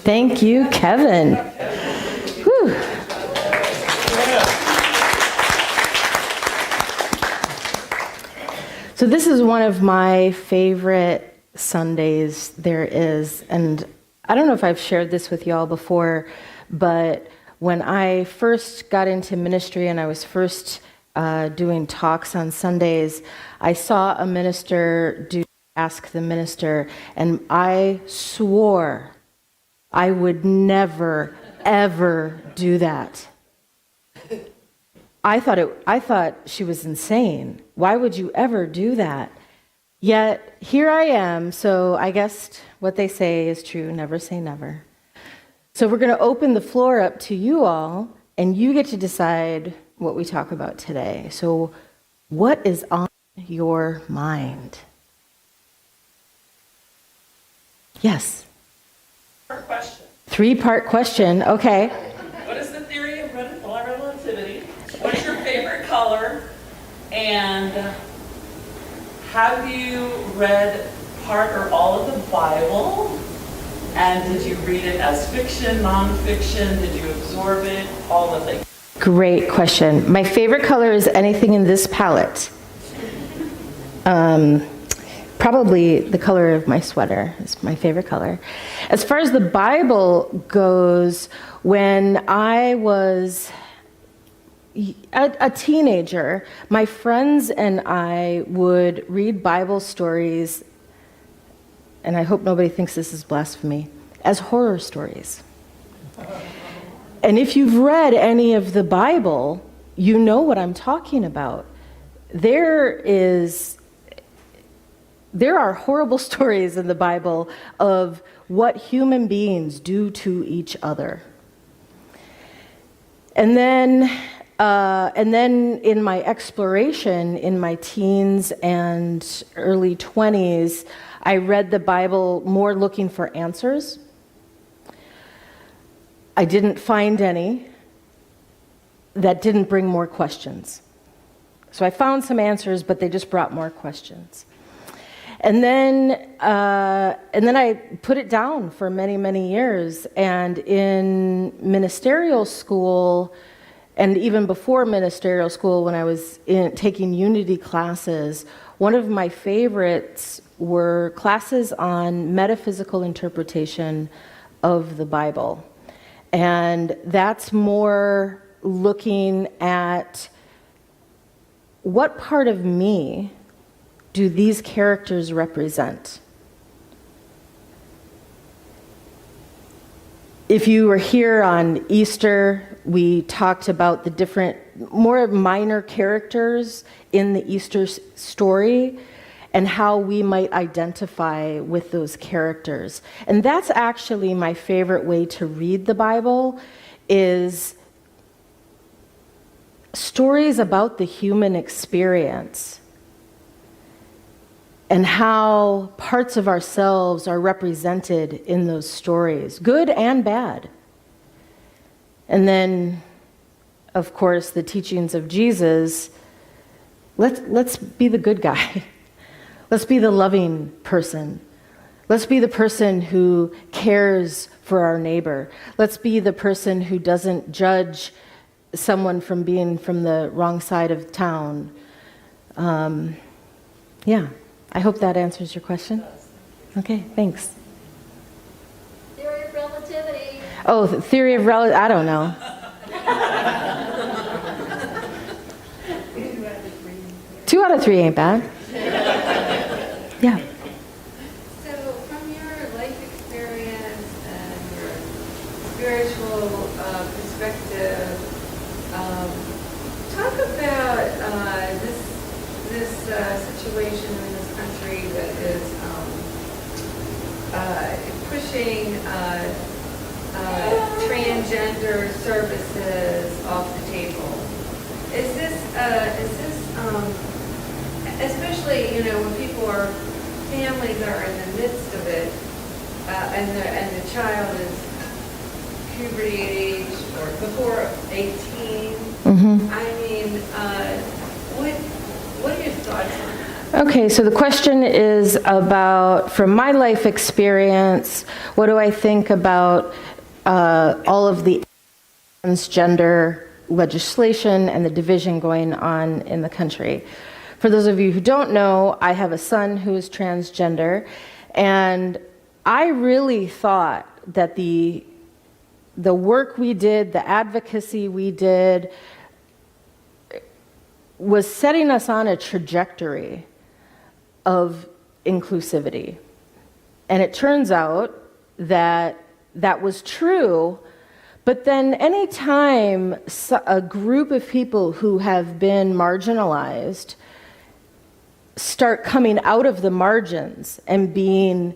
Thank you, Kevin. Whew. So this is one of my favorite Sundays there is, and I don't know if I've shared this with y'all before, but when I first got into ministry and I was first doing talks on Sundays, I saw a minister do Ask the Minister, and I swore I would never, ever do that. I thought she was insane. Why would you ever do that? Yet here I am, so I guess what they say is true, never say never. So we're going to open the floor up to you all, and you get to decide what we talk about today. So what is on your mind? Yes? Question. Three-part question, okay. What is the theory of relativity? What is your favorite color? And have you read part or all of the Bible? And did you read it as fiction, nonfiction? Did you absorb it? All the things. Great question. My favorite color is anything in this palette. Probably the color of my sweater is my favorite color. As far as the Bible goes, when I was a teenager, my friends and I would read Bible stories, and I hope nobody thinks this is blasphemy, as horror stories. And if you've read any of the Bible, you know what I'm talking about. There are horrible stories in the Bible of what human beings do to each other. And then in my exploration in my teens and early 20s, I read the Bible more looking for answers. I didn't find any that didn't bring more questions. So I found some answers, but they just brought more questions. And then I put it down for many, many years. And in ministerial school, and even before ministerial school, when I was taking Unity classes, one of my favorites were classes on metaphysical interpretation of the Bible. And that's more looking at what part of me do these characters represent? If you were here on Easter, we talked about the different, more minor characters in the Easter story and how we might identify with those characters. And that's actually my favorite way to read the Bible, is stories about the human experience and how parts of ourselves are represented in those stories, good and bad. And then, of course, the teachings of Jesus. Let's be the good guy. Let's be the loving person. Let's be the person who cares for our neighbor. Let's be the person who doesn't judge someone from being from the wrong side of town. Yeah. I hope that answers your question. Okay, thanks. Theory of relativity. Oh, the theory of relativity, I don't know. Two out of three ain't bad. Yeah. So from your life experience and your spiritual perspective, talk about this situation in this country that is pushing transgender services off the table. Is this especially, when families are in the midst of it, and the child is puberty age or before 18. Mm-hmm. I mean, what are your thoughts on that? Okay, so the question is about, from my life experience, what do I think about all of the transgender legislation and the division going on in the country? For those of you who don't know, I have a son who is transgender, and I really thought that the work we did, the advocacy we did, was setting us on a trajectory of inclusivity. And it turns out that that was true, but then anytime a group of people who have been marginalized start coming out of the margins and being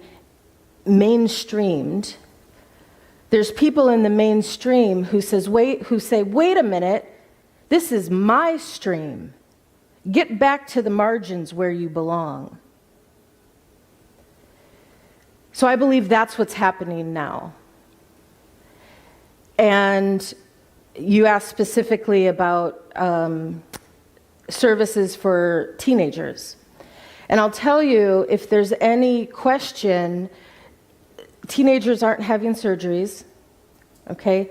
mainstreamed, there's people in the mainstream who say, wait a minute, this is my stream. Get back to the margins where you belong. So I believe that's what's happening now. And you asked specifically about services for teenagers. And I'll tell you, if there's any question, teenagers aren't having surgeries, okay?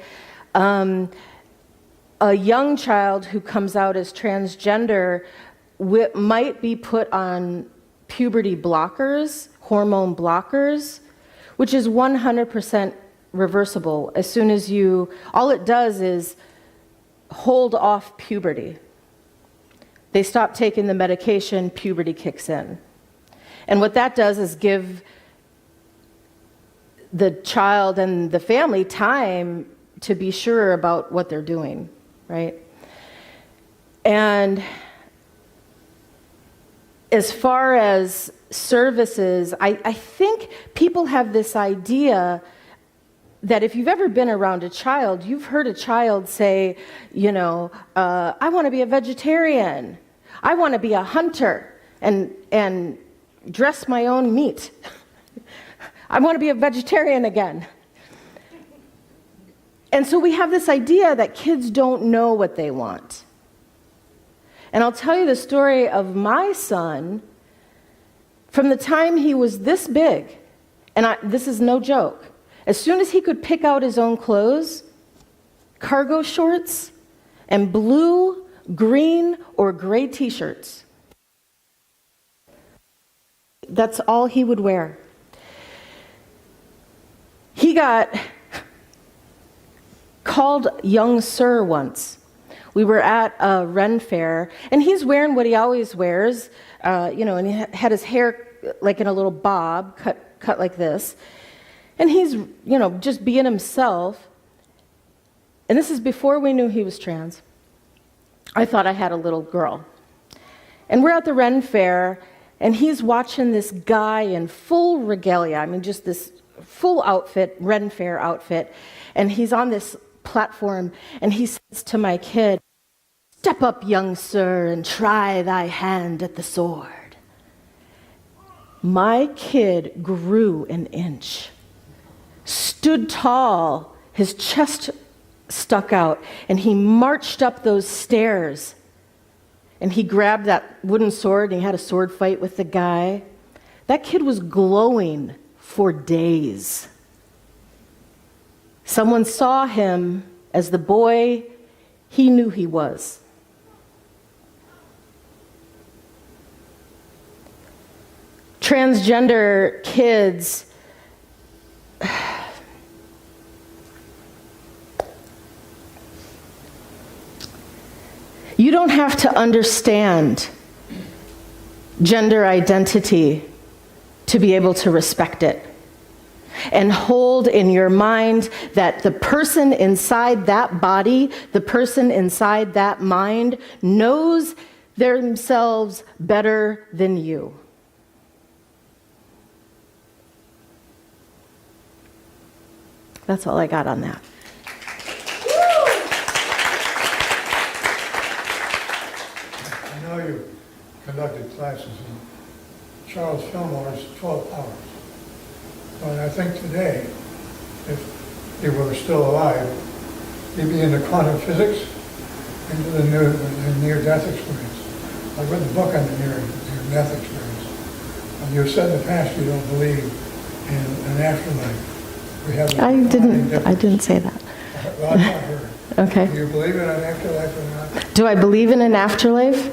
A young child who comes out as transgender might be put on puberty blockers, hormone blockers, which is 100% reversible. As soon as all it does is hold off puberty. They stop taking the medication, puberty kicks in. And what that does is give the child and the family time to be sure about what they're doing, right? And as far as services, I think people have this idea that if you've ever been around a child, you've heard a child say, I want to be a vegetarian. I want to be a hunter and dress my own meat. I want to be a vegetarian again. And so we have this idea that kids don't know what they want. And I'll tell you the story of my son from the time he was this big, and this is no joke. As soon as he could pick out his own clothes, cargo shorts, and blue, green, or gray t-shirts, that's all he would wear. He got called young sir once. We were at a Ren fair, and he's wearing what he always wears, and he had his hair like in a little bob, cut like this. And he's, just being himself. And this is before we knew he was trans. I thought I had a little girl. And we're at the Ren fair, and he's watching this guy in full regalia, just this full outfit, Ren fair outfit. And he's on this platform, and he says to my kid, "Step up, young sir, and try thy hand at the sword." My kid grew an inch, stood tall, his chest stuck out, and he marched up those stairs. And he grabbed that wooden sword, and he had a sword fight with the guy. That kid was glowing for days. Someone saw him as the boy he knew he was. Transgender kids, you don't have to understand gender identity to be able to respect it. And hold in your mind that the person inside that body, the person inside that mind, knows themselves better than you. That's all I got on that. I know you conducted classes in Charles Fillmore's 12 Hours. But I think today, if he were still alive, he'd be into quantum physics, into the near-death experience. I read the book on your math experience. And you said in the past you don't believe in an afterlife. We have I didn't say that. Well, I've not heard. Okay. Do you believe in an afterlife or not? Do I believe in an afterlife?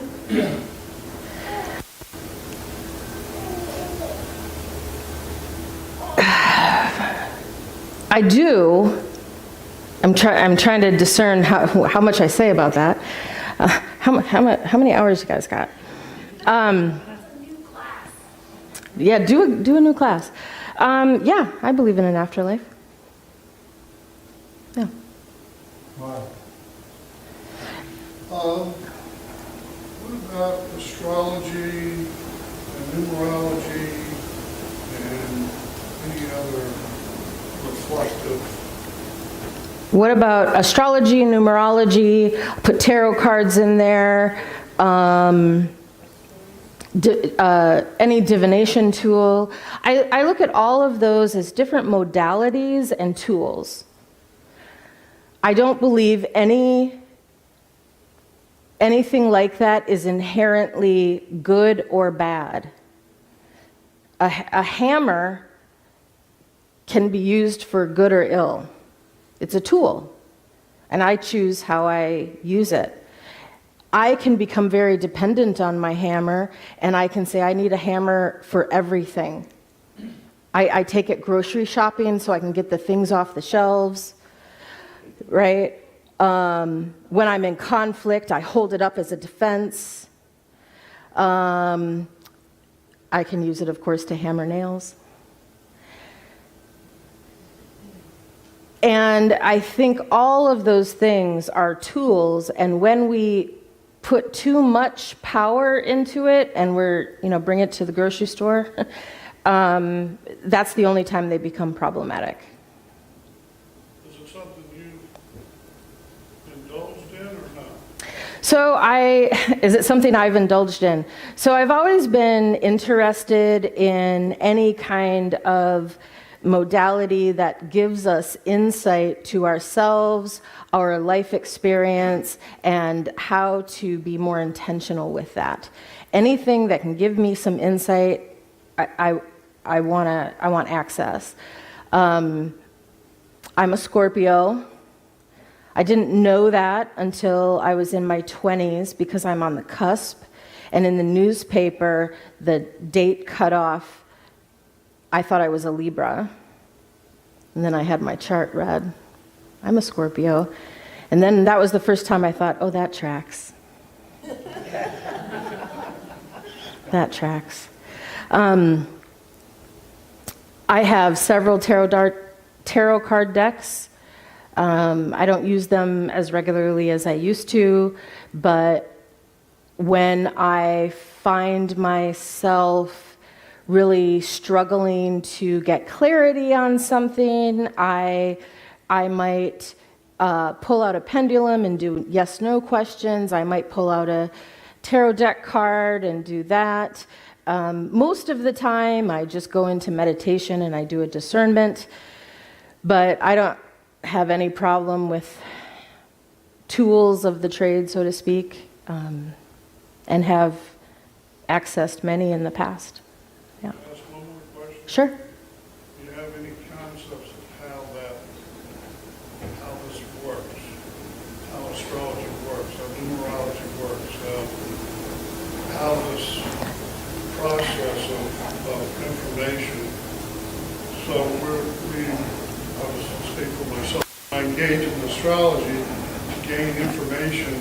I do. I'm trying to discern how much I say about that. How many hours you guys got? Yeah, do a new class. Yeah, I believe in an afterlife. Yeah. Wow. What about astrology and numerology and any other reflective? What about astrology, numerology? Put tarot cards in there. Any divination tool. I look at all of those as different modalities and tools. I don't believe anything like that is inherently good or bad. A hammer can be used for good or ill. It's a tool, and I choose how I use it. I can become very dependent on my hammer, and I can say I need a hammer for everything. I take it grocery shopping so I can get the things off the shelves, right? When I'm in conflict, I hold it up as a defense. I can use it, of course, to hammer nails. And I think all of those things are tools, and when we put too much power into it and bring it to the grocery store, that's the only time they become problematic. Is it something you've indulged in or not? So is it something I've indulged in? So I've always been interested in any kind of modality that gives us insight to ourselves, our life experience, and how to be more intentional with that. Anything that can give me some insight, I want access. I'm a Scorpio. I didn't know that until I was in my 20s because I'm on the cusp. And in the newspaper, the date cut off, I thought I was a Libra. And then I had my chart read. I'm a Scorpio. And then that was the first time I thought, oh, that tracks. That tracks. I have several tarot card decks. I don't use them as regularly as I used to, but when I find myself really struggling to get clarity on something, I might pull out a pendulum and do yes/no questions. I might pull out a tarot deck card and do that. Most of the time, I just go into meditation and I do a discernment, but I don't have any problem with tools of the trade, so to speak, and have accessed many in the past. Yeah. Can I ask one more question? Sure. Do you have any concepts of how this works? How astrology works, how numerology works, how this process of information. So I'll just speak for myself. I engage in astrology to gain information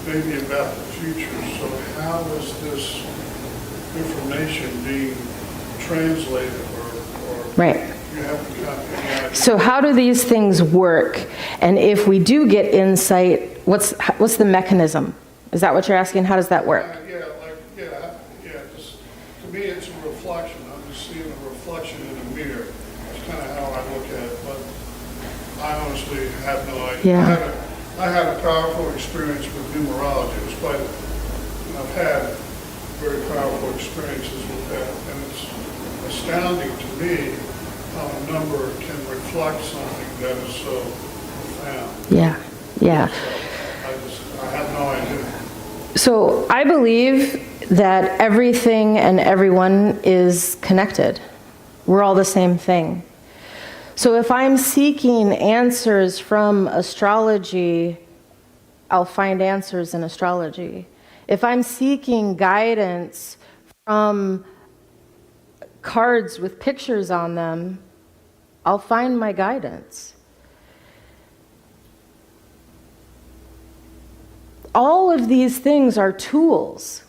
maybe about the future. So how is this information being translated or Right. you haven't got any idea? So how do these things work? And if we do get insight, what's the mechanism? Is that what you're asking? How does that work? Just, to me, it's a reflection. I'm just seeing a reflection in a mirror. That's kind of how I look at it, but I honestly have no idea. Yeah. I had a powerful experience with numerology. It was quite, I've had very powerful experiences with that, and it's astounding to me how a number can reflect something that is so profound. Yeah. So I have no idea. So I believe that everything and everyone is connected. We're all the same thing. So if I'm seeking answers from astrology, I'll find answers in astrology. If I'm seeking guidance from cards with pictures on them, I'll find my guidance. All of these things are tools,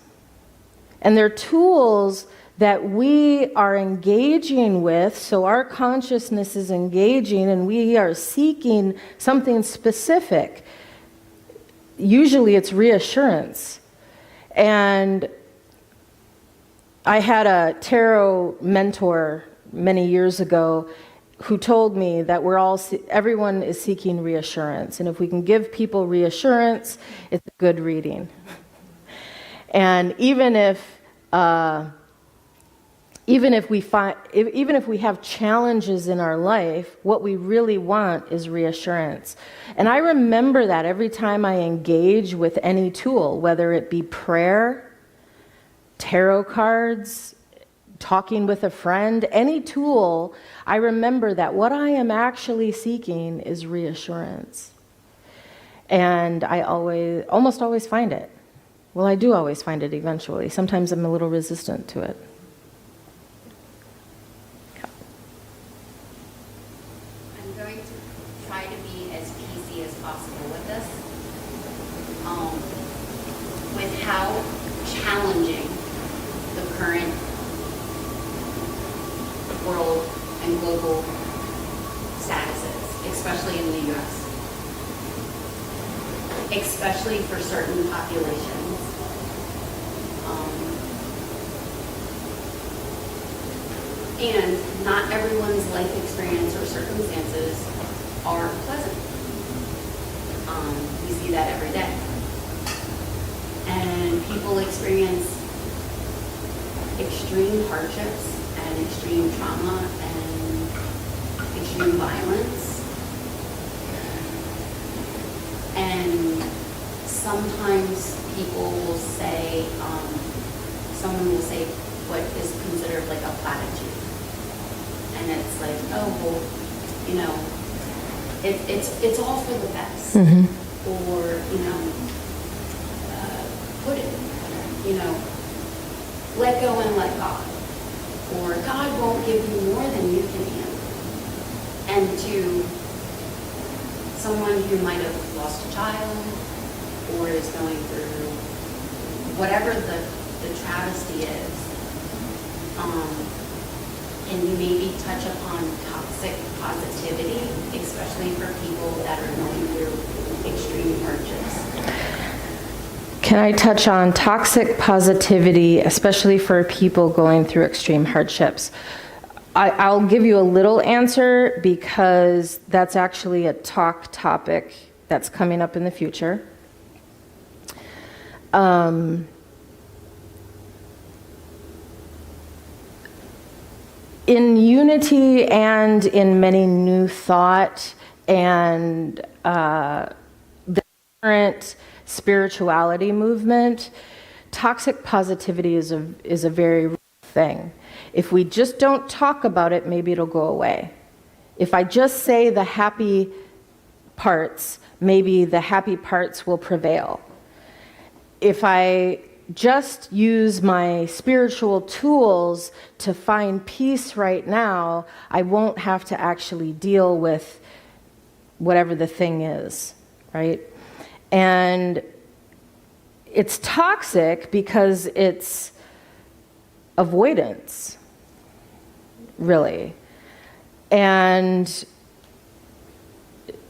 and they're tools that we are engaging with, so our consciousness is engaging and we are seeking something specific. Usually it's reassurance. And I had a tarot mentor many years ago who told me that everyone is seeking reassurance, and if we can give people reassurance, it's a good reading. And even if we have challenges in our life, what we really want is reassurance. And I remember that every time I engage with any tool, whether it be prayer, tarot cards, talking with a friend, any tool, I remember that what I am actually seeking is reassurance. And I almost always find it. Well, I do always find it eventually. Sometimes I'm a little resistant to it. I'm going to try to be as PC as possible with this. With how challenging the current world and global status is, especially in the US. Especially for certain populations. And not everyone's life experience or circumstances are pleasant. We see that every day. And people experience extreme hardships and extreme trauma and extreme violence. And sometimes people will say, someone will say what is considered like a platitude. And it's like, oh, well, you know, it's all for the best. Mm-hmm. Or, you know, put it, you know, let go and let God. Or God won't give you more than you can handle. And to someone who might have lost a child or is going through whatever the travesty is, can you maybe touch upon toxic positivity, especially for people that are going through extreme hardships? Can I touch on toxic positivity, especially for people going through extreme hardships? I'll give you a little answer because that's actually a talk topic that's coming up in the future. In unity and in many new thought and the current spirituality movement, toxic positivity is a very real thing. If we just don't talk about it, maybe it'll go away. If I just say the happy parts, maybe the happy parts will prevail. If I just use my spiritual tools to find peace right now, I won't have to actually deal with whatever the thing is, right? And it's toxic because it's avoidance, really. And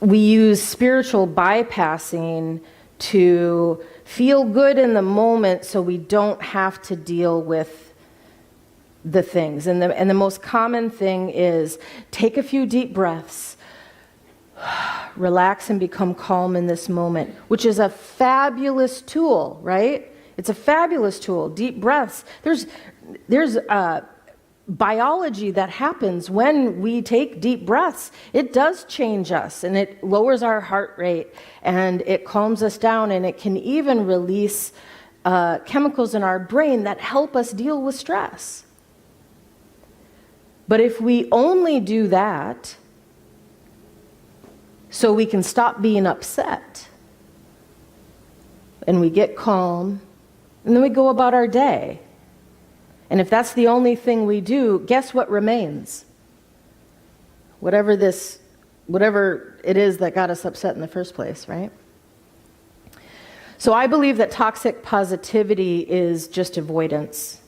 we use spiritual bypassing to feel good in the moment so we don't have to deal with the things. And the most common thing is take a few deep breaths, relax and become calm in this moment, which is a fabulous tool, right? It's a fabulous tool. Deep breaths. There's biology that happens when we take deep breaths. It does change us, and it lowers our heart rate, and it calms us down, and it can even release chemicals in our brain that help us deal with stress. But if we only do that so we can stop being upset, and we get calm, and then we go about our day, and if that's the only thing we do, guess what remains? Whatever it is that got us upset in the first place, right? So I believe that toxic positivity is just avoidance.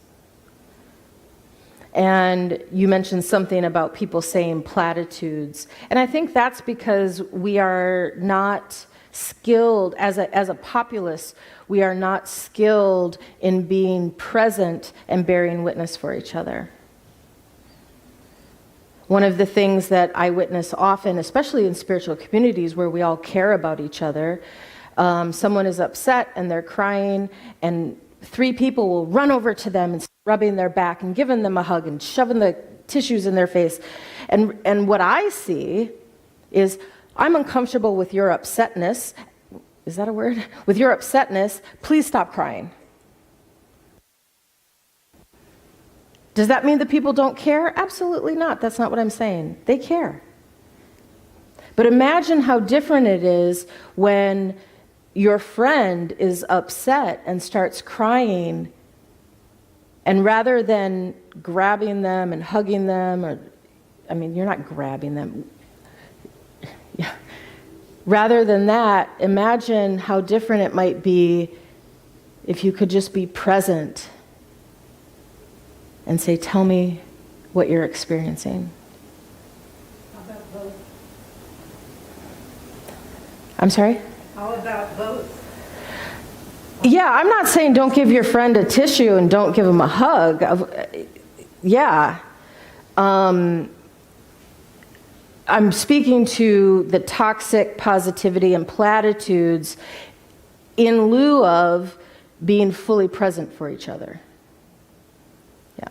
And you mentioned something about people saying platitudes. And I think that's because we are not skilled, as a populace, we are not skilled in being present and bearing witness for each other. One of the things that I witness often, especially in spiritual communities where we all care about each other, someone is upset and they're crying, and 3 people will run over to them and start rubbing their back and giving them a hug and shoving the tissues in their face. And what I see is, I'm uncomfortable with your upsetness. Is that a word? With your upsetness, please stop crying. Does that mean that people don't care? Absolutely not. That's not what I'm saying. They care. But imagine how different it is when your friend is upset and starts crying, and rather than grabbing them and hugging them, you're not grabbing them. Yeah. Rather than that, imagine how different it might be if you could just be present and say, tell me what you're experiencing. How about both? I'm sorry? How about both? Yeah, I'm not saying don't give your friend a tissue and don't give him a hug. Yeah. I'm speaking to the toxic positivity and platitudes in lieu of being fully present for each other. Yeah.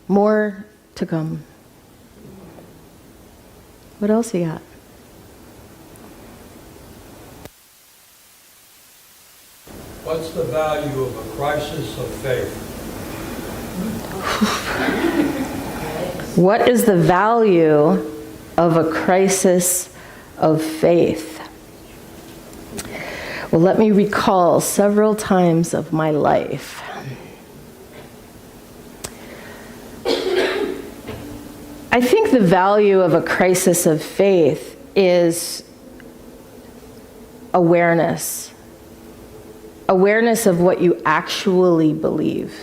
More to come. What else you got? What's the value of a crisis of faith? What is the value of a crisis of faith? Well, let me recall several times of my life. I think the value of a crisis of faith is awareness. Awareness of what you actually believe,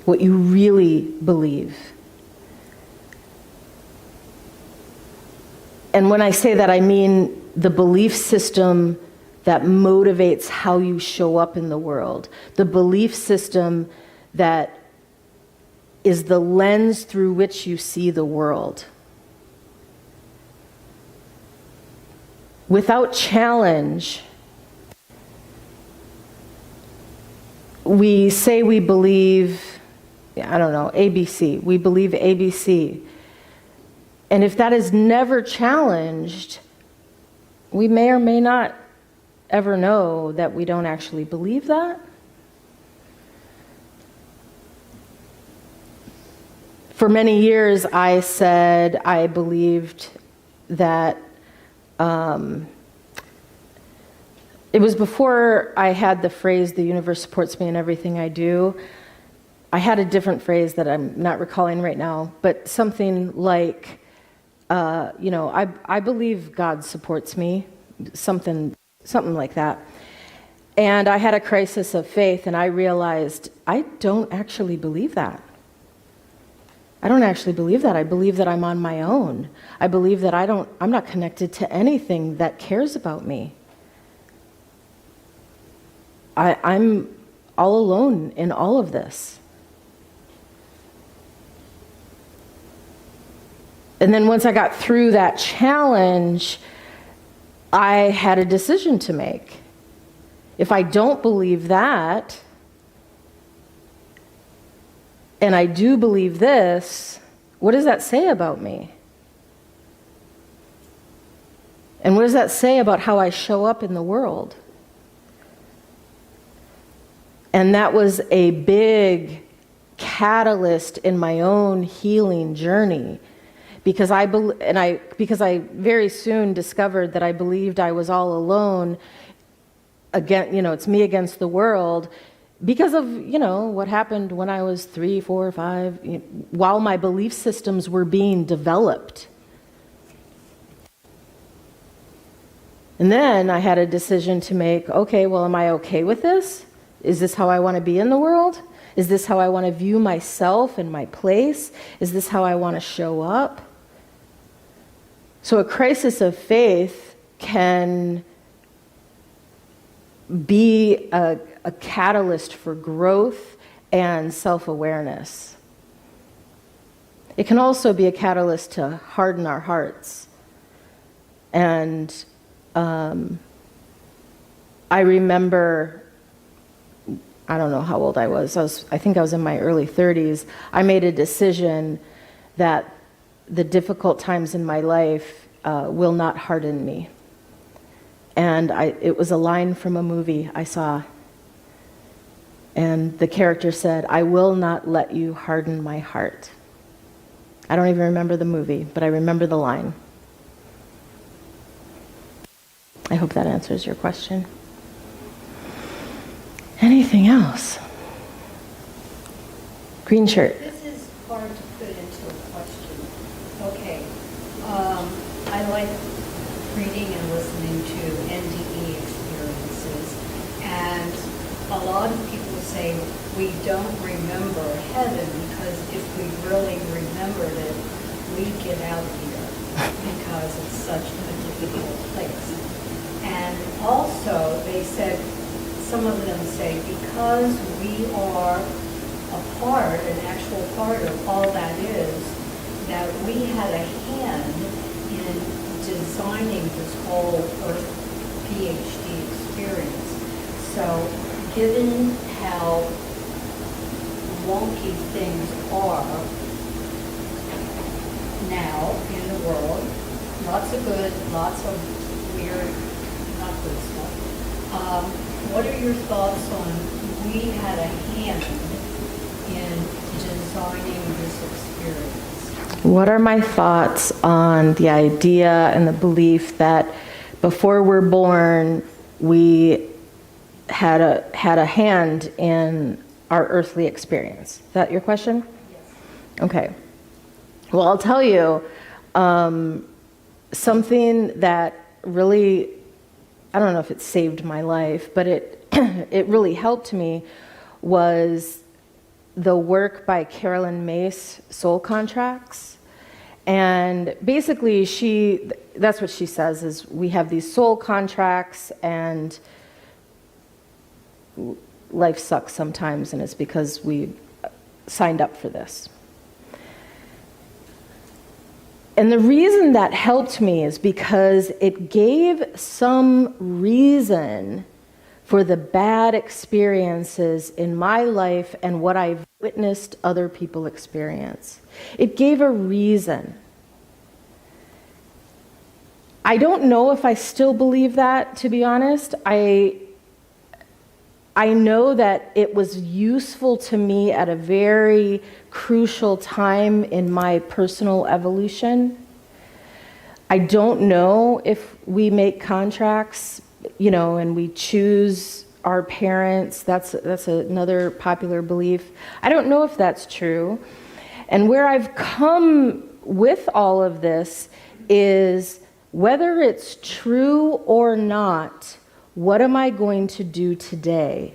what you really believe. And when I say that, I mean the belief system that motivates how you show up in the world, the belief system that is the lens through which you see the world. Without challenge, we say we believe, ABC. We believe ABC. And if that is never challenged, we may or may not ever know that we don't actually believe that. For many years, I said I believed that it was before I had the phrase, the universe supports me in everything I do. I had a different phrase that I'm not recalling right now, but something like, I believe God supports me, something like that. And I had a crisis of faith, and I realized I don't actually believe that. I don't actually believe that. I believe that I'm on my own. I believe that I'm not connected to anything that cares about me. I'm all alone in all of this. And then once I got through that challenge, I had a decision to make. If I don't believe that, and I do believe this, what does that say about me? And what does that say about how I show up in the world? And that was a big catalyst in my own healing journey, because because I very soon discovered that I believed I was all alone. Again, it's me against the world, because of what happened when I was 3, 4, 5, while my belief systems were being developed. And then I had a decision to make. Okay, well, am I okay with this? Is this how I want to be in the world? Is this how I want to view myself and my place? Is this how I want to show up? So a crisis of faith can be a catalyst for growth and self-awareness. It can also be a catalyst to harden our hearts. And I remember, I don't know how old I was. I think I was in my early 30s. I made a decision that the difficult times in my life will not harden me. And it was a line from a movie I saw. And the character said, "I will not let you harden my heart." I don't even remember the movie, but I remember the line. I hope that answers your question. Anything else? Green shirt. This is hard to put into a question. Okay. I like reading and listening to NDE experiences, and a lot of people say we don't remember heaven because if we really remembered it, we'd get out of here because it's such a difficult place. And also, they said, some of them say, because we are a part, an actual part of all that is, that we had a hand in designing this whole Earth PhD experience. So, given how wonky things are now in the world, lots of good, lots of weird, not good stuff. What are your thoughts on we had a hand in designing this experience? What are my thoughts on the idea and the belief that before we're born, we had a hand in our earthly experience? Is that your question? Yes. Okay. Well, I'll tell you something that really, I don't know if it saved my life, but it it really helped me, was the work by Carolyn Mace, Soul Contracts. And basically that's what she says, is we have these soul contracts and life sucks sometimes, and it's because we signed up for this. And the reason that helped me is because it gave some reason for the bad experiences in my life and what I've witnessed other people experience. It gave a reason. I don't know if I still believe that, to be honest. I know that it was useful to me at a very crucial time in my personal evolution. I don't know if we make contracts, and we choose our parents. That's another popular belief. I don't know if that's true. And where I've come with all of this is, whether it's true or not, what am I going to do today?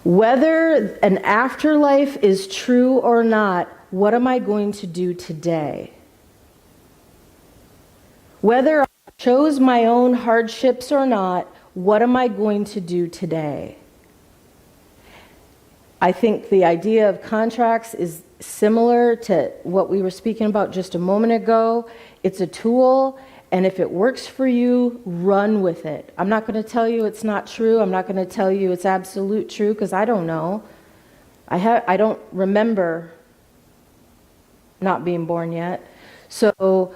Whether an afterlife is true or not, what am I going to do today? Whether I chose my own hardships or not, what am I going to do today? I think the idea of contracts is similar to what we were speaking about just a moment ago. It's a tool, and if it works for you, run with it. I'm not going to tell you it's not true. I'm not going to tell you it's absolute true, because I don't know. I don't remember not being born yet. So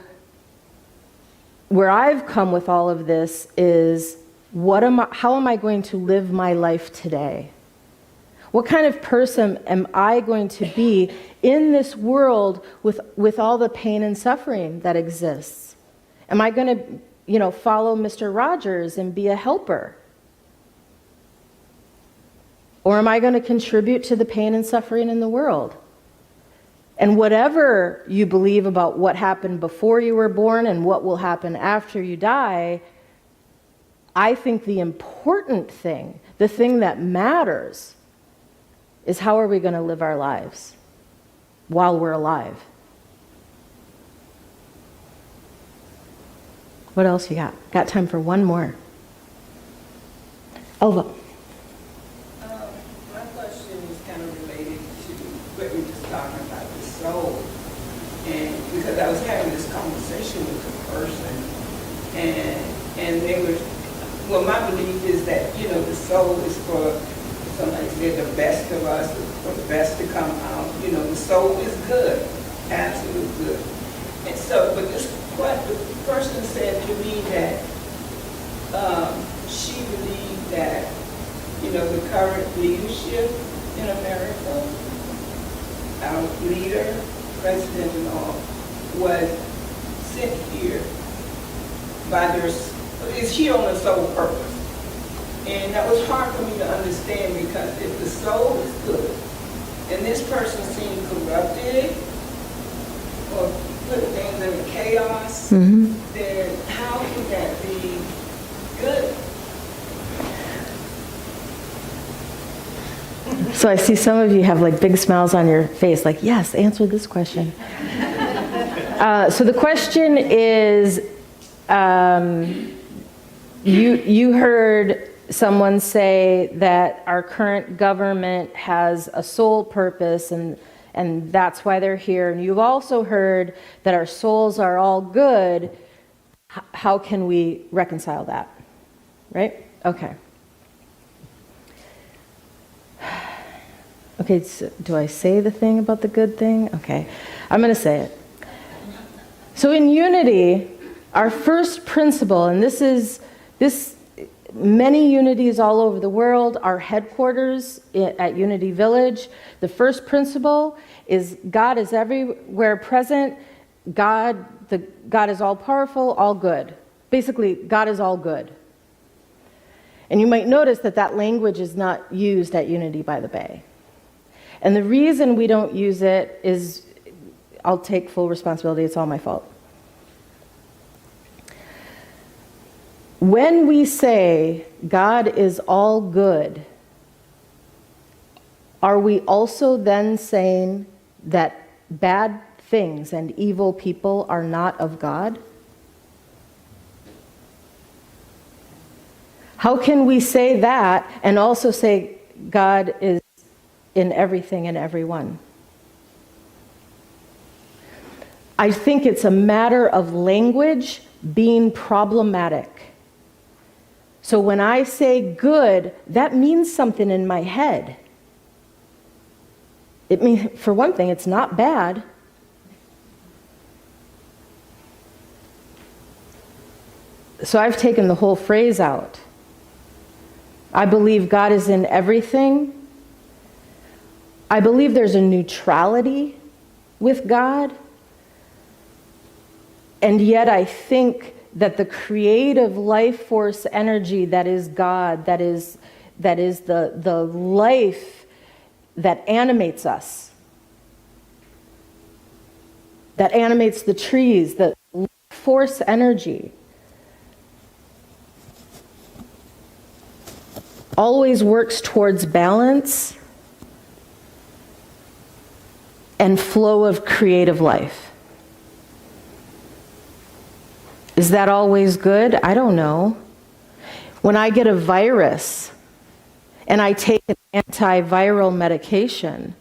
where I've come with all of this is, how am I going to live my life today? What kind of person am I going to be in this world with all the pain and suffering that exists? Am I going to, follow Mr. Rogers and be a helper? Or am I going to contribute to the pain and suffering in the world? And whatever you believe about what happened before you were born and what will happen after you die, I think the important thing, the thing that matters, is how are we going to live our lives while we're alive? What else you got? Got time for one more. Elva. My question is kind of related to what we were just talking about, the soul. And because I was having this conversation with a person, and they were, well, my belief is that, the soul is for, somebody said, the best of us, for the best to come out. The soul is good, absolutely good. And so, but the person said to me that she believed that, the current leadership in America, our leader, president and all, was sent here by is here on a sole purpose. And that was hard for me to understand, because if the soul is good and this person seemed corrupted or put things in chaos, then how could that be good? So I see some of you have like big smiles on your face, like, yes, answer this question. So the question is, you heard someone say that our current government has a sole purpose, and that's why they're here. And you've also heard that our souls are all good. How can we reconcile that? Right? Okay. Okay, so do I say the thing about the good thing? Okay, I'm going to say it. So in unity, our first principle, and this many unities all over the world, our headquarters at Unity Village, the first principle is God is everywhere present. God is all powerful, all good. Basically, God is all good. And you might notice that language is not used at Unity by the Bay. And the reason we don't use it is, I'll take full responsibility, it's all my fault. When we say God is all good, are we also then saying that bad things and evil people are not of God? How can we say that and also say God is in everything and everyone? I think it's a matter of language being problematic. So when I say good, that means something in my head. It means, for one thing, it's not bad. So I've taken the whole phrase out. I believe God is in everything. I believe there's a neutrality with God. And yet I think that the creative life force energy that is God, that is the life that animates us, that animates the trees, the force energy, always works towards balance and flow of creative life. Is that always good? I don't know. When I get a virus and I take an antiviral medication,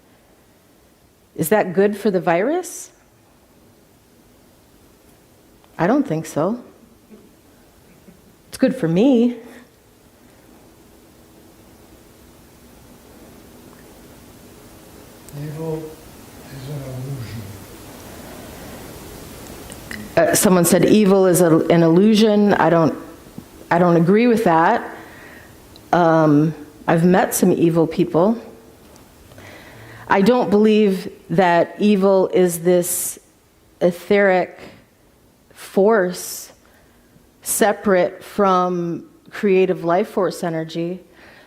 is that good for the virus? I don't think so. It's good for me. Evil is an illusion. Someone said evil is an illusion. I I don't agree with that. I've met some evil people. I don't believe that evil is this etheric force separate from creative life force energy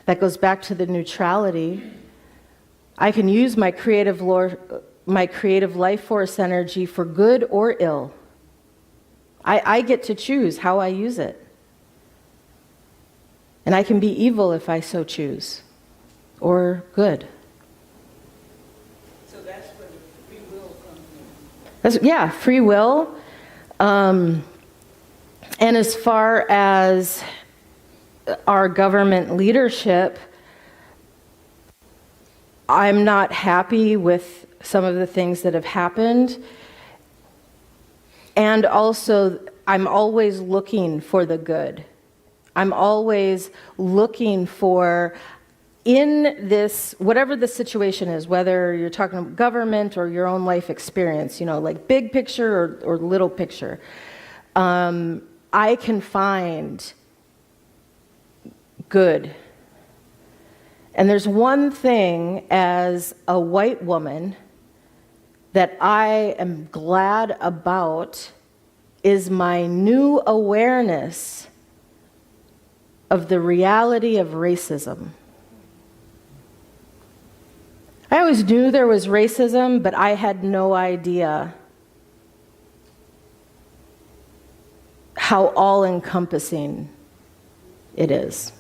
that goes back to the neutrality. I can use my creative life force energy for good or ill. I get to choose how I use it. And I can be evil if I so choose, or good. So that's where the free will comes in. Yeah, free will. And as far as our government leadership, I'm not happy with some of the things that have happened. And also, I'm always looking for the good. I'm always looking for, in this, whatever the situation is, whether you're talking about government or your own life experience, like big picture or little picture, I can find good. And there's one thing as a white woman that I am glad about is my new awareness of the reality of racism. I always knew there was racism, but I had no idea how all-encompassing it is.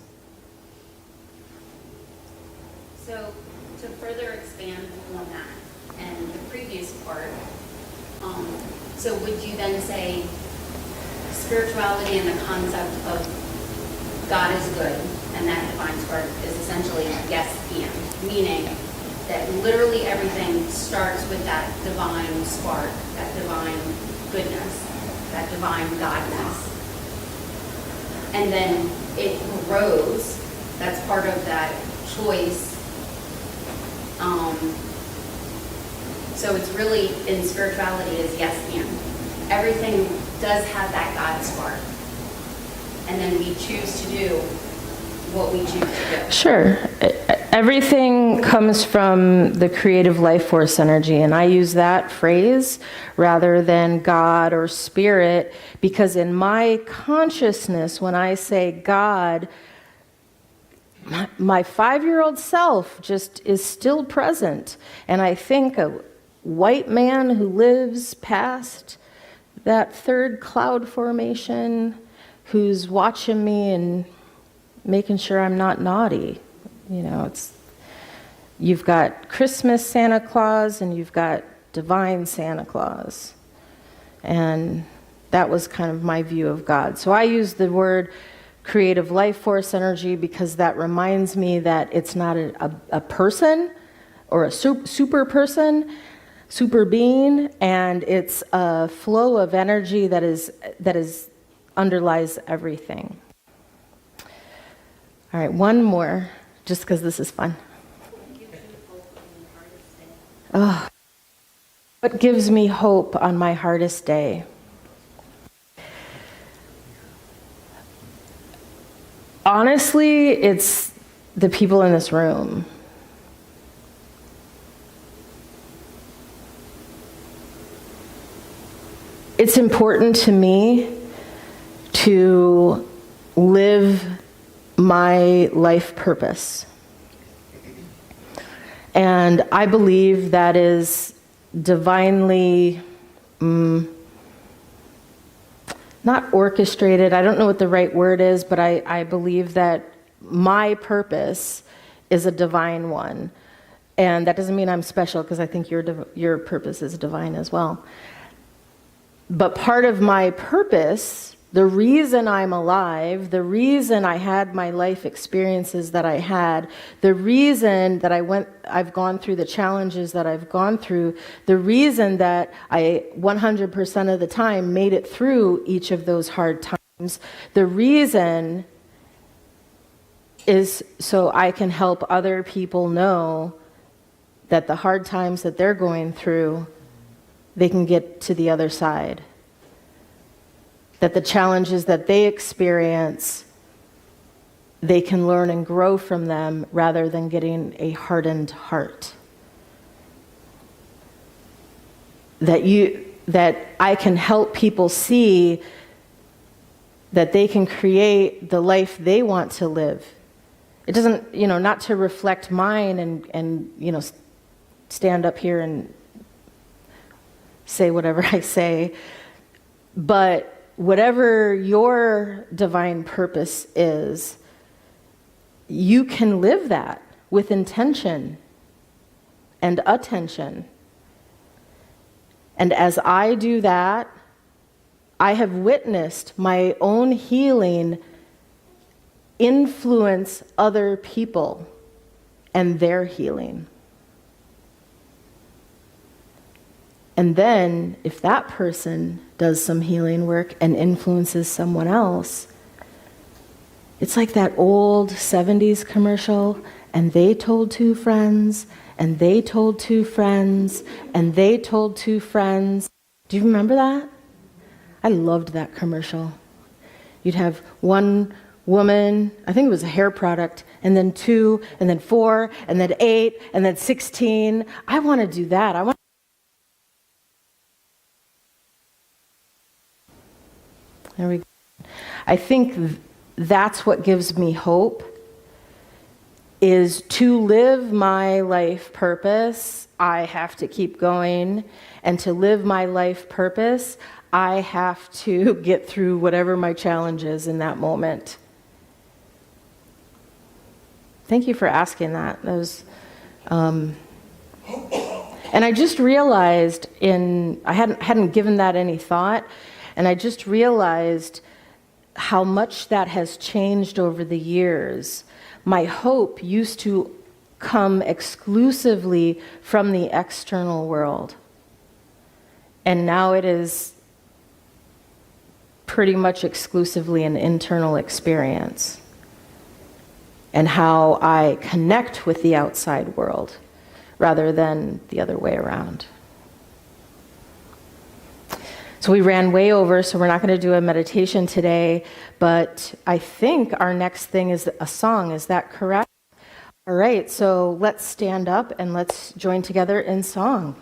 So to further expand on that and the previous part, so would you then say spirituality and the concept of God is good and that divine spark is essentially yes and, meaning that literally everything starts with that divine spark, that divine goodness, that divine godness. And then it grows, that's part of that choice. So it's really, in spirituality, is yes and. Everything does have that God spark. And then we choose to do what we choose to do. Sure. Everything comes from the creative life force energy, and I use that phrase rather than God or spirit, because in my consciousness, when I say God, my 5-year-old self just is still present. And I think a white man who lives past that third cloud formation, who's watching me and making sure I'm not naughty. You've got Christmas Santa Claus and you've got divine Santa Claus. And that was kind of my view of God. So I use the word creative life force energy because that reminds me that it's not a person or a super person, super being, and it's a flow of energy that is underlies everything. All right, one more, just because this is fun. Oh, what gives me hope on my hardest day? Honestly, it's the people in this room. It's important to me to live my life purpose. And I believe that is divinely, not orchestrated, I don't know what the right word is, but I believe that my purpose is a divine one. And that doesn't mean I'm special, because I think your purpose is divine as well. But part of my purpose, the reason I'm alive, the reason I had my life experiences that I had, the reason that I've gone through the challenges that I've gone through, the reason that I 100% of the time made it through each of those hard times, the reason is so I can help other people know that the hard times that they're going through, they can get to the other side. That the challenges that they experience, they can learn and grow from them rather than getting a hardened heart. That I can help people see that they can create the life they want to live. It doesn't, not to reflect mine and stand up here and say whatever I say, but whatever your divine purpose is, you can live that with intention and attention. And as I do that, I have witnessed my own healing influence other people and their healing. And then, if that person does some healing work and influences someone else, it's like that old 70s commercial, and they told two friends, and they told two friends, and they told two friends. Do you remember that? I loved that commercial. You'd have one woman, I think it was a hair product, and then 2, and then 4, and then 8, and then 16. I want to do that. There we go. I think that's what gives me hope, is to live my life purpose, I have to keep going. And to live my life purpose, I have to get through whatever my challenge is in that moment. Thank you for asking that. That was, and I just realized I hadn't given that any thought, and I just realized how much that has changed over the years. My hope used to come exclusively from the external world. And now it is pretty much exclusively an internal experience. And how I connect with the outside world rather than the other way around. So we ran way over, so we're not going to do a meditation today, but I think our next thing is a song. Is that correct? All right, so let's stand up and let's join together in song.